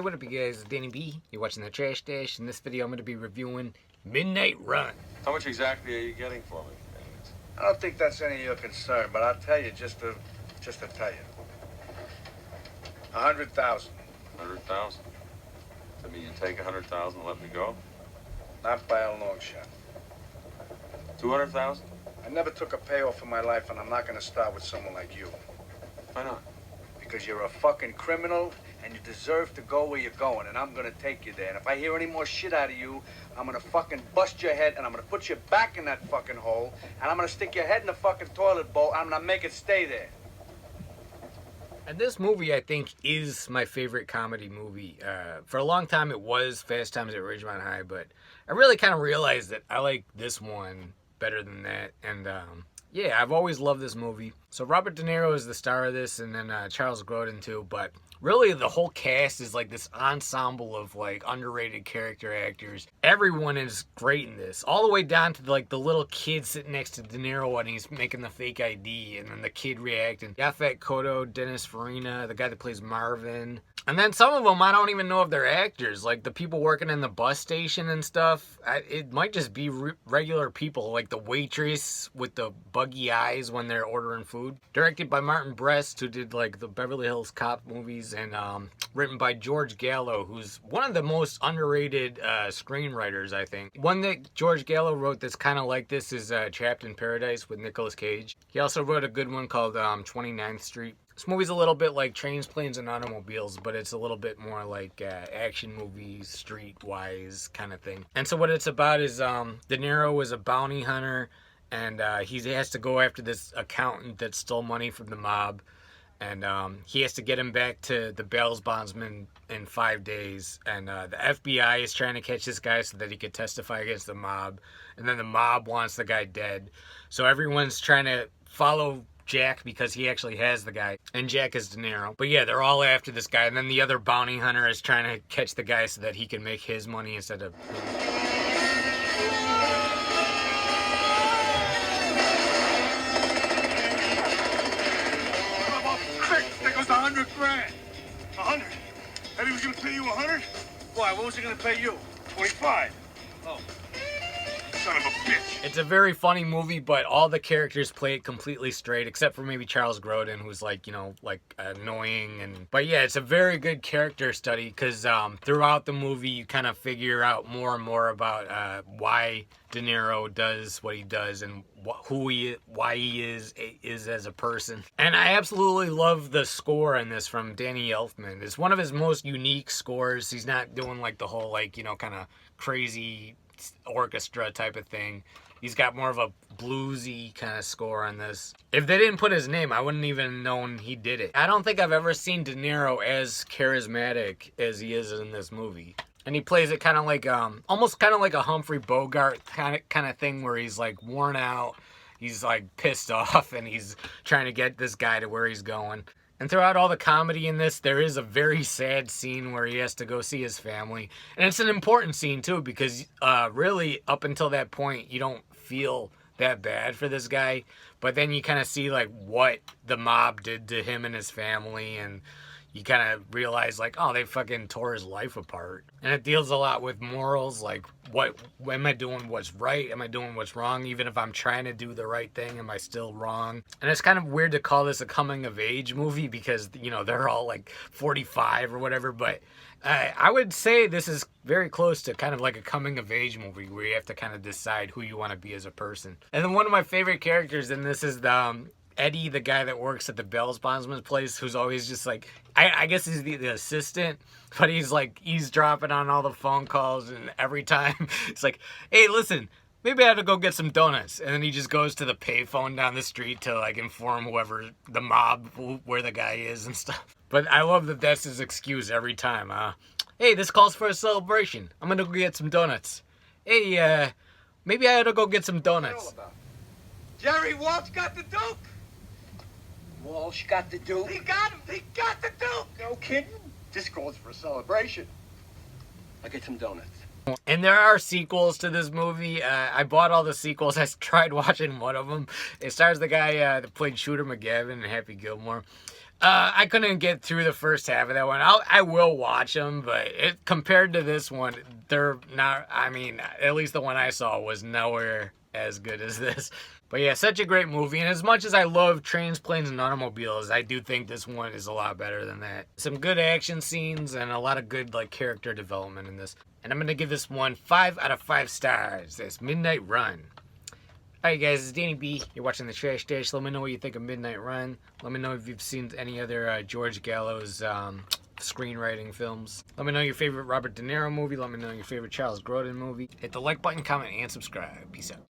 what up you guys, Danny B. You're watching The Trash Dash. In this video I'm going to be reviewing Midnight Run. How much exactly are you getting for me? I don't think that's any of your concern, but I'll tell you just to tell you. 100,000. 100,000? To me, you take 100,000 and let me go? Not by a long shot. 200,000? I never took a payoff in my life, and I'm not going to start with someone like you. Why not? Because you're a fucking criminal, and you deserve to go where you're going, and I'm going to take you there. And if I hear any more shit out of you, I'm going to fucking bust your head, and I'm going to put you back in that fucking hole, and I'm going to stick your head in the fucking toilet bowl, and I'm going to make it stay there. And this movie, I think, is my favorite comedy movie. For a long time, it was Fast Times at Ridgemont High, but I really kind of realized that I like this one better than that. And yeah, I've always loved this movie. So Robert Deniro is the star of this, and then Charles Grodin too. But really, the whole cast is like this ensemble of like underrated character actors. Everyone is great in this, all the way down to like the little kid sitting next to De Niro when he's making the fake ID, and then the kid reacting. Yaphet Kotto, Dennis Farina, the guy that plays Marvin. And then some of them, I don't even know if they're actors. Like the people working in the bus station and stuff. It might just be regular people, like the waitress with the buggy eyes when they're ordering food. Directed by Martin Brest, who did like the Beverly Hills Cop movies, and written by George Gallo, who's one of the most underrated screenwriters, I think. One that George Gallo wrote that's kind of like this is Trapped in Paradise with Nicolas Cage. He also wrote a good one called 29th Street. This movie's a little bit like Trains, Planes, and Automobiles, but it's a little bit more like action movies, street-wise kind of thing. And so what it's about is De Niro is a bounty hunter, and he has to go after this accountant that stole money from the mob. And he has to get him back to the bail bondsman in 5 days. And the FBI is trying to catch this guy so that he could testify against the mob. And then the mob wants the guy dead. So everyone's trying to follow Jack because he actually has the guy, and Jack is De Niro. But yeah, they're all after this guy, and then the other bounty hunter is trying to catch the guy so that he can make his money instead of... There goes 100 grand. 100? And he was gonna pay you 100? Why? What was he gonna pay you? 25. Oh. Son of a bitch. It's a very funny movie, but all the characters play it completely straight, except for maybe Charles Grodin, who's like, you know, like annoying. But yeah, it's a very good character study, because throughout the movie you kind of figure out more and more about why De Niro does what he does, and why he is as a person. And I absolutely love the score in this from Danny Elfman. It's one of his most unique scores. He's not doing like the whole like, you know, kind of crazy orchestra type of thing. He's got more of a bluesy kind of score on this. If they didn't put his name, I wouldn't even known he did it. I don't think I've ever seen De Niro as charismatic as he is in this movie. And he plays it kind of like almost kind of like a Humphrey Bogart kind of thing, where he's like worn out, he's like pissed off, and he's trying to get this guy to where he's going. And throughout all the comedy in this, there is a very sad scene where he has to go see his family. And it's an important scene, too, because really, up until that point, you don't feel that bad for this guy. But then you kind of see, like, what the mob did to him and his family, and you kind of realize, like, oh, they fucking tore his life apart. And it deals a lot with morals, like, what am I doing what's right? Am I doing what's wrong? Even if I'm trying to do the right thing, am I still wrong? And it's kind of weird to call this a coming-of-age movie because, you know, they're all, like, 45 or whatever. But I would say this is very close to kind of like a coming-of-age movie where you have to kind of decide who you want to be as a person. And then one of my favorite characters in this is the... Eddie, the guy that works at the bail bondsman's place, who's always just like, I guess he's the assistant, but he's like eavesdropping on all the phone calls, and every time it's like, hey, listen, maybe I have to go get some donuts. And then he just goes to the payphone down the street to like inform whoever, the mob, where the guy is and stuff. But I love that that's his excuse every time. Hey, this calls for a celebration. I'm gonna go get some donuts. Hey, maybe I ought to go get some donuts. Jerry Walsh got the Duke. Walsh got the Duke? He got him. He got the Duke. No kidding? This calls for a celebration. I'll get some donuts. And there are sequels to this movie. I bought all the sequels. I tried watching one of them. It stars the guy that played Shooter McGavin in Happy Gilmore. I couldn't get through the first half of that one. I will watch them, but compared to this one, they're not. I mean, at least the one I saw was nowhere as good as this. But yeah, such a great movie. And as much as I love Trains, Planes, and Automobiles, I do think this one is a lot better than that. Some good action scenes and a lot of good like character development in this. And I'm going to give this one 5 out of 5 stars. It's Midnight Run. Alright guys, it's Danny B. You're watching the Trash Dash. Let me know what you think of Midnight Run. Let me know if you've seen any other George Gallo's screenwriting films. Let me know your favorite Robert De Niro movie. Let me know your favorite Charles Grodin movie. Hit the like button, comment, and subscribe. Peace out.